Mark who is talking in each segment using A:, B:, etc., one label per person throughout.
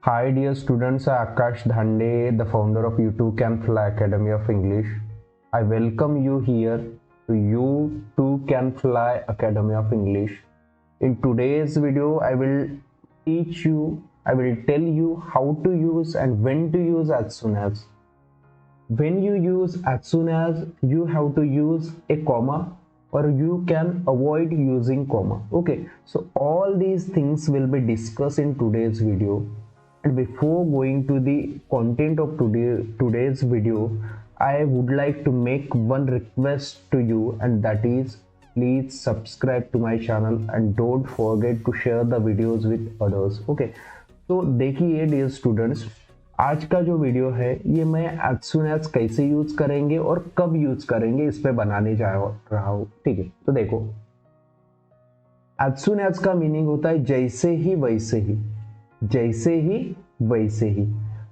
A: Hi dear students, I Akash Dhande, the founder of YouTube Can Fly Academy of English. I welcome you here to YouTube Can Fly Academy of English. In today's video, I will tell you how to use and when to use as soon as. When you use as soon as, you have to use a comma or you can avoid using comma. Okay, so all these things will be discussed in today's video. And before going to the content of today's video, I would like to make one request to you, and that is please subscribe to my channel and don't forget to share the videos with others. Okay, तो देखिए dear students, आज का जो video है ये मैं as soon as कैसे use करेंगे और कब यूज करेंगे इस पे बनाने जा रहा हूँ। ठीक है, तो देखो एज सुन एज का मीनिंग होता है जैसे ही वैसे ही, जैसे ही वैसे ही।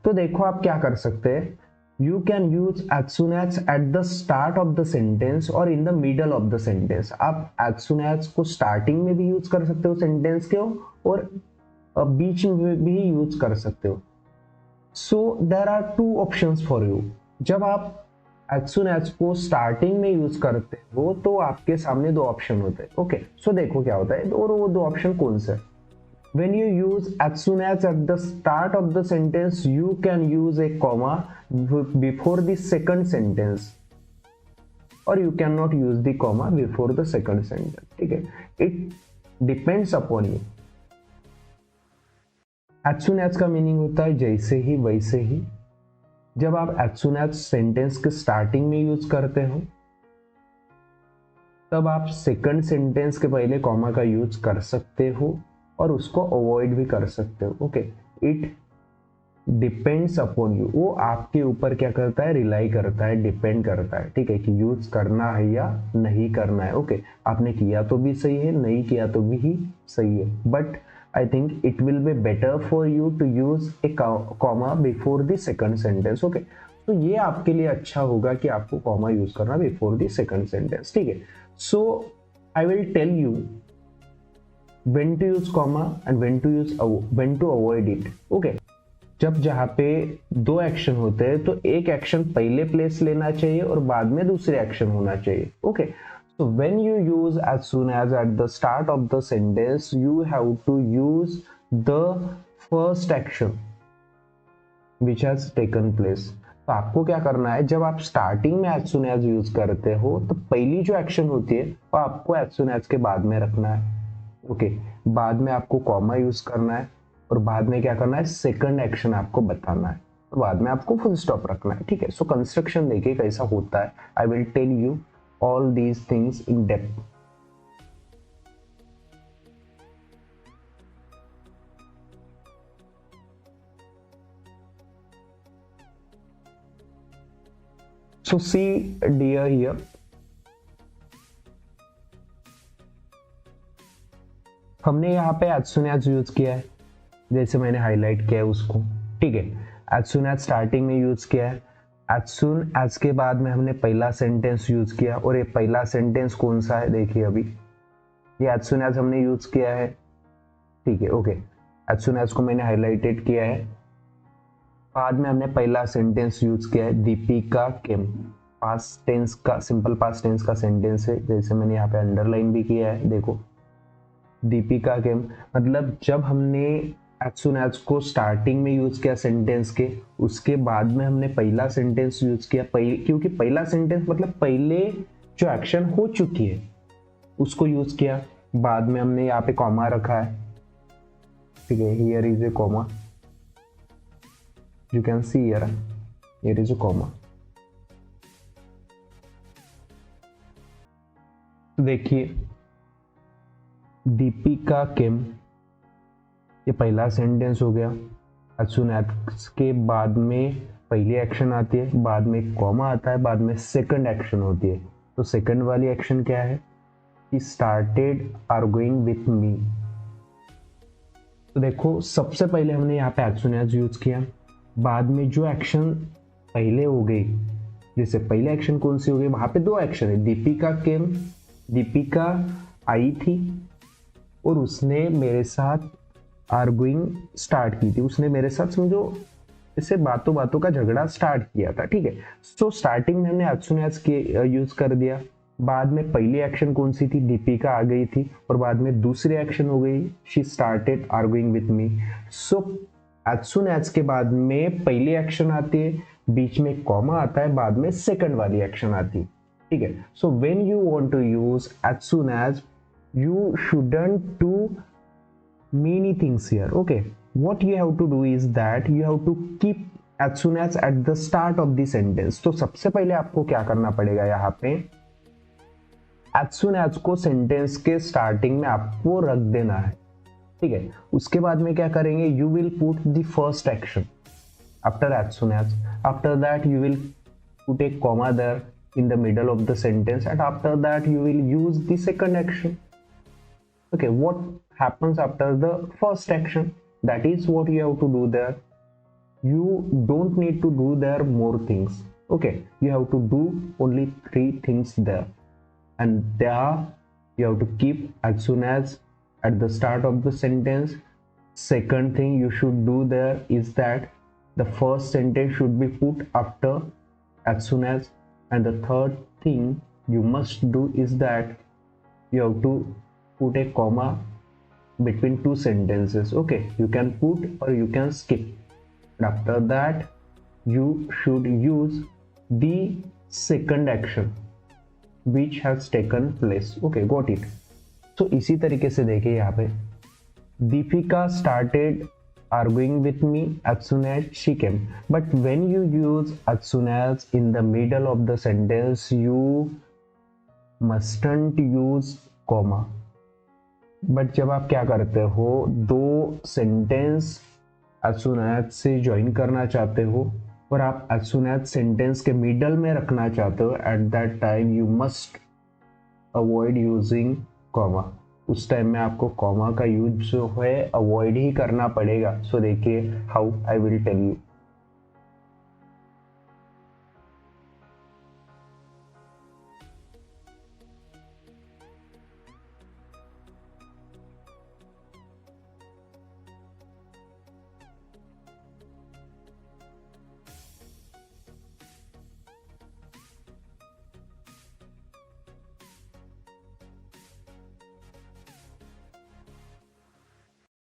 A: तो देखो आप क्या कर सकते हैं, you can use as soon as at the start of the sentence और in the middle of the sentence. आप एज सुन एज को स्टार्टिंग में भी यूज कर सकते हो सेंटेंस के, और बीच में भी यूज कर सकते हो। So there are two options for you. जब आप एज सुन एज को स्टार्टिंग में यूज करते हो तो आपके सामने दो ऑप्शन होते हैं। ओके, सो देखो क्या होता है, और वो दो ऑप्शन कौन से? When you use as soon as at the start of the sentence, you can use a comma before the second sentence, or you cannot use the comma before the second sentence. ठीक है, it depends upon you. As soon as का meaning होता है जैसे ही वैसे ही। जब आप as soon as sentence के स्टार्टिंग में यूज करते हो तब आप सेकंड सेंटेंस के पहले कॉमा का यूज कर सकते हो और उसको अवॉइड भी कर सकते हो। Okay, it depends upon you. वो आपके ऊपर क्या करता है, रिलाई करता है, डिपेंड करता है। ठीक है, कि यूज करना है या नहीं करना है। ओके, आपने किया तो भी सही है, नहीं किया तो भी सही है, but I think it will be better for you to use a comma before the second sentence. Okay, तो ये आपके लिए अच्छा होगा कि आपको कॉमा यूज करना बिफोर द सेकंड सेंटेंस। ठीक है, so I will tell you when to use comma and when to avoid it. Okay, जब जहाँ पे दो एक्शन होते हैं तो एक एक्शन पहले प्लेस लेना चाहिए और बाद में दूसरे एक्शन होना चाहिए। Okay, so when you use as soon as at the start of the sentence, you have to use the first action which has taken place. तो आपको क्या करना है, जब आप स्टार्टिंग में as soon as यूज करते हो तो पहली जो एक्शन होती है वो आपको as soon as के बाद में रखना है। ओके, बाद में आपको कॉमा यूज करना है और बाद में क्या करना है, सेकंड एक्शन आपको बताना है, तो बाद में आपको फुल स्टॉप रखना है। ठीक है, सो कंस्ट्रक्शन देखिए कैसा होता है। I will tell you all these things in depth. So see dear here, हमने यहाँ पे एज सुन एज यूज किया है, जैसे मैंने हाईलाइट किया है उसको। ठीक है, एज सुन एज स्टार्टिंग में यूज किया है, एज सुन एज के बाद में हमने पहला सेंटेंस यूज किया, और ये पहला सेंटेंस कौन सा है देखिए, अभी ये एज सुन एज हमने यूज किया है। ठीक है, ओके, एज सुन एज को मैंने हाईलाइटेड किया है, बाद में हमने पहला सेंटेंस यूज किया है, दीपिका केम। पास्ट टेंस का, सिंपल पास्ट टेंस का सेंटेंस है, जैसे मैंने यहाँ पे अंडरलाइन भी किया है। देखो दीपिका के, मतलब जब हमने एज सुन एज को स्टार्टिंग में यूज किया सेंटेंस के, उसके बाद में हमने पहला सेंटेंस यूज किया, क्योंकि पहला सेंटेंस मतलब पहले जो एक्शन हो चुकी है उसको यूज किया, बाद में हमने यहाँ पे कॉमा रखा है। ठीक है, here is a comma, you can see here is a comma. देखिए दीपिका केम, ये पहला सेंटेंस हो गया। एज सुन एज के बाद में पहली एक्शन आती है, बाद में कॉमा आता है, बाद में सेकंड एक्शन होती है। तो सेकंड वाली एक्शन क्या है, ही स्टार्टेड आर्गुइंग विथ मी। तो देखो सबसे पहले हमने यहाँ पे एज सुन एज यूज किया, बाद में जो एक्शन पहले हो गई, जैसे पहले एक्शन कौन सी हो गई, वहां पे दो एक्शन है, दीपिका केम, दीपिका आई थी और उसने मेरे साथ आर्गुइंग स्टार्ट की थी, उसने मेरे साथ समझो इससे बातों बातों का झगड़ा स्टार्ट किया था, ठीक है। सो स्टार्टिंग में हमने as soon as के यूज कर दिया, बाद में पहली एक्शन कौन सी थी, दीपिका आ गई थी, और बाद में दूसरी एक्शन हो गई she started arguing with me. So as soon as के बाद में पहली एक्शन आती है, बीच में कॉमा आता है, बाद में सेकंड वाली एक्शन आती है, ठीक है। So when you want to use as soon as, you shouldn't do many things here, okay. What you have to do is that you have to keep as soon as at the start of the sentence। तो सबसे पहले आपको क्या करना पड़ेगा, यहाँ पे as soon as को सेंटेंस के स्टार्टिंग में आपको रख देना है, ठीक है। उसके बाद में क्या करेंगे, you will put the first action after as soon as, after that you will put a comma there in the middle of the sentence, and after that you will use the second action, okay. What happens after the first action, that is what you have to do there. You don't need to do there more things, okay. You have to do only 3 things there, and there you have to keep as soon as at the start of the sentence. Second thing you should do there is that the first sentence should be put after as soon as, and the third thing you must do is that you have to put a comma between 2 sentences, okay. You can put or you can skip, and after that you should use the second action which has taken place, okay. Got it? So इसी तरीके से देखिए यहाँ पे Deepika started arguing with me as soon as she came, but when you use as soon as in the middle of the sentence you mustn't use comma। But जब आप क्या करते हो, 2 सेंटेंस as soon as से join करना चाहते हो और आप as soon as सेंटेंस के मिडल में रखना चाहते हो, at that time you must avoid using comma. उस टाइम में आपको कॉमा का यूज जो है अवॉइड ही करना पड़ेगा। सो देखिए how, I will tell you.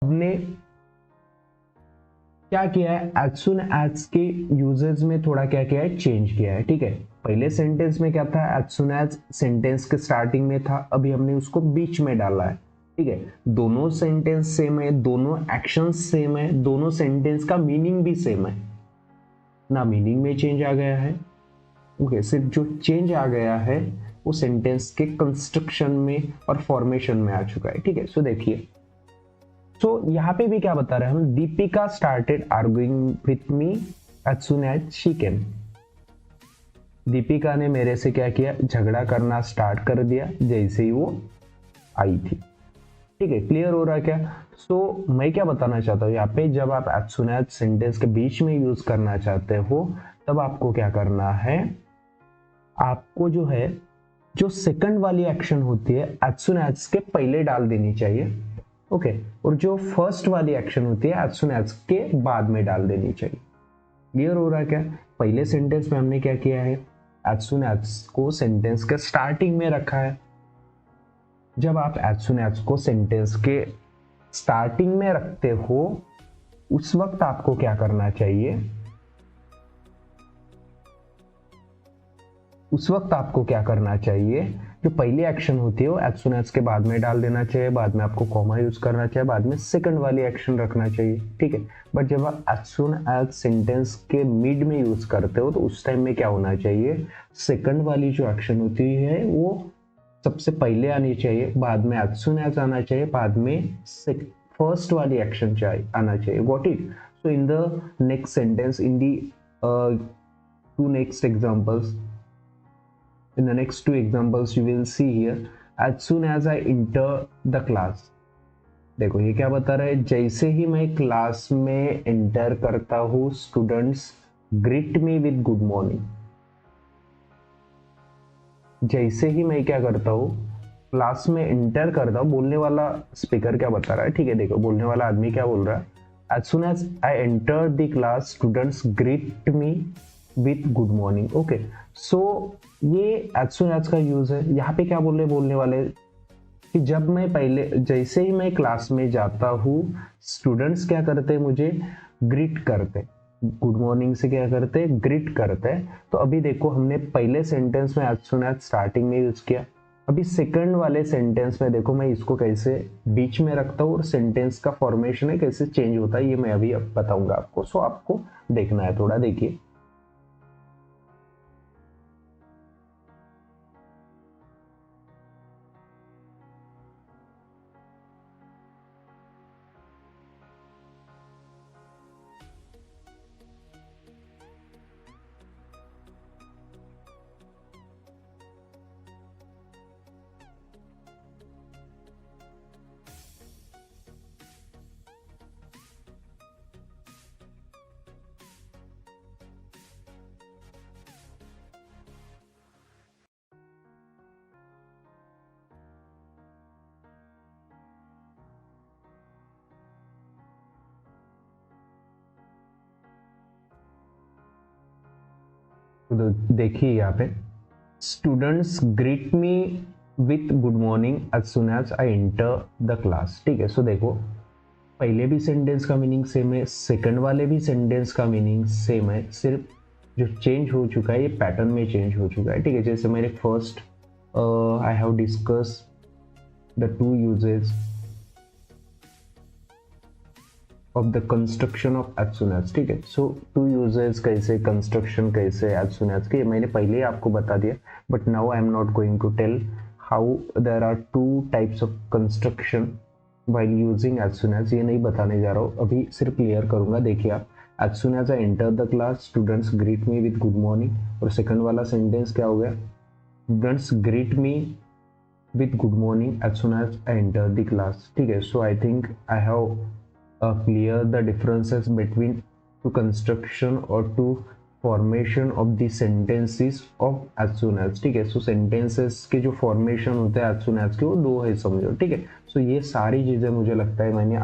A: हमने क्या किया है, as soon as के यूजेस में थोड़ा क्या किया है, चेंज किया है, ठीक है। पहले सेंटेंस में क्या था, as soon as सेंटेंस के स्टार्टिंग में था, अभी हमने उसको बीच में डाला है, ठीक है। दोनों सेंटेंस सेम है, दोनों एक्शन सेम है, दोनों सेंटेंस का मीनिंग भी सेम है ना, मीनिंग में चेंज आ गया है, ओके। सिर्फ जो चेंज आ गया है वो सेंटेंस के कंस्ट्रक्शन में और फॉर्मेशन में आ चुका है, ठीक है। सो देखिए, तो यहाँ पे भी क्या बता रहे हैं हम, Deepika started arguing with me as soon as she came. Deepika ने मेरे से क्या किया, झगड़ा करना स्टार्ट कर दिया जैसे ही वो आई थी, ठीक है। क्लियर हो रहा है क्या? सो मैं क्या बताना चाहता हूँ यहाँ पे, जब आप एज सुन एज सेंटेंस के बीच में यूज करना चाहते हो तब आपको क्या करना है, आपको जो है जो सेकंड वाली एक्शन होती है एज सुन एज के पहले डाल देनी चाहिए, ओके। और जो फर्स्ट वाली एक्शन होती है एज सुन एज के बाद में डाल देनी चाहिए। क्लियर हो रहा है क्या? पहले सेंटेंस में हमने क्या किया है, एज सुन एज को सेंटेंस के स्टार्टिंग में रखा है। जब आप एज सुन एज को सेंटेंस के स्टार्टिंग में रखते हो उस वक्त आपको क्या करना चाहिए, उस वक्त आपको क्या करना चाहिए, जो पहली एक्शन होती है वो एज सुन एज के बाद में डाल देना चाहिए, बाद में आपको कॉमा यूज करना चाहिए, बाद में सेकंड वाली एक्शन रखना चाहिए, ठीक है। बट जब आप एज सुन एज सेंटेंस के मिड में यूज करते हो तो उस टाइम में क्या होना चाहिए, सेकंड वाली जो एक्शन होती है वो सबसे पहले आनी चाहिए, बाद में एज सुन एज आना चाहिए, बाद में फर्स्ट वाली एक्शन आना चाहिए। Got it? So in the next sentence, in the two next examples, in the next 2 examples you will see here, as soon as I enter the class। देखो ये क्या बता रहा है, जैसे ही मैं क्लास में एंटर करता हूँ students greet me with good morning. जैसे ही मैं क्या करता हूँ, क्लास में इंटर करता हूँ, बोलने वाला स्पीकर क्या बता रहा है, ठीक है देखो बोलने वाला आदमी क्या बोल रहा है, as soon as I enter the class students greet me with good morning. Okay, so ये एज सुन एज का यूज है। यहाँ पे क्या बोल रहे बोलने वाले कि जब मैं पहले जैसे ही मैं क्लास में जाता हूँ स्टूडेंट्स क्या करते हैं, मुझे ग्रीट करते, गुड मॉर्निंग से क्या करते, ग्रीट करते हैं। तो अभी देखो हमने पहले सेंटेंस में एज सुन एज स्टार्टिंग में यूज किया, अभी सेकंड वाले सेंटेंस में देखो मैं इसको कैसे बीच में रखता हूँ और सेंटेंस का फॉर्मेशन है कैसे चेंज होता है, ये मैं अभी अब बताऊंगा आपको। सो आपको देखना है थोड़ा, देखिए। तो देखिए यहाँ पे students greet me with good morning as soon as I enter the class. ठीक है, सो देखो पहले भी सेंटेंस का मीनिंग सेम है, सेकंड वाले भी सेंटेंस का मीनिंग सेम है, सिर्फ जो चेंज हो चुका है ये पैटर्न में चेंज हो चुका है। ठीक है, जैसे मैंने first I have discuss the two usages of the construction of as soon as. ठीक है, सो टू यूजेस कैसे, कंस्ट्रक्शन कैसे, एज सुन एज के मैंने पहले ही आपको बता दिया, but now I am not going to tell how there are two types of construction while using as soon as, ये नहीं बताने जा रहा हूँ, अभी सिर्फ क्लियर करूंगा। देखिए आप, as soon as I enter the class students greet me with good morning, और सेकंड वाला सेंटेंस क्या हो गया, students greet me with good morning as soon as I enter the class. ठीक है, so I think I have clear the differences between to construction or to formation of the sentences of as soon as। ठीक है, सो sentences के जो formation होते हैं as soon as के वो दो है समझो। ठीक है, सो ये सारी चीजें मुझे लगता है मैंने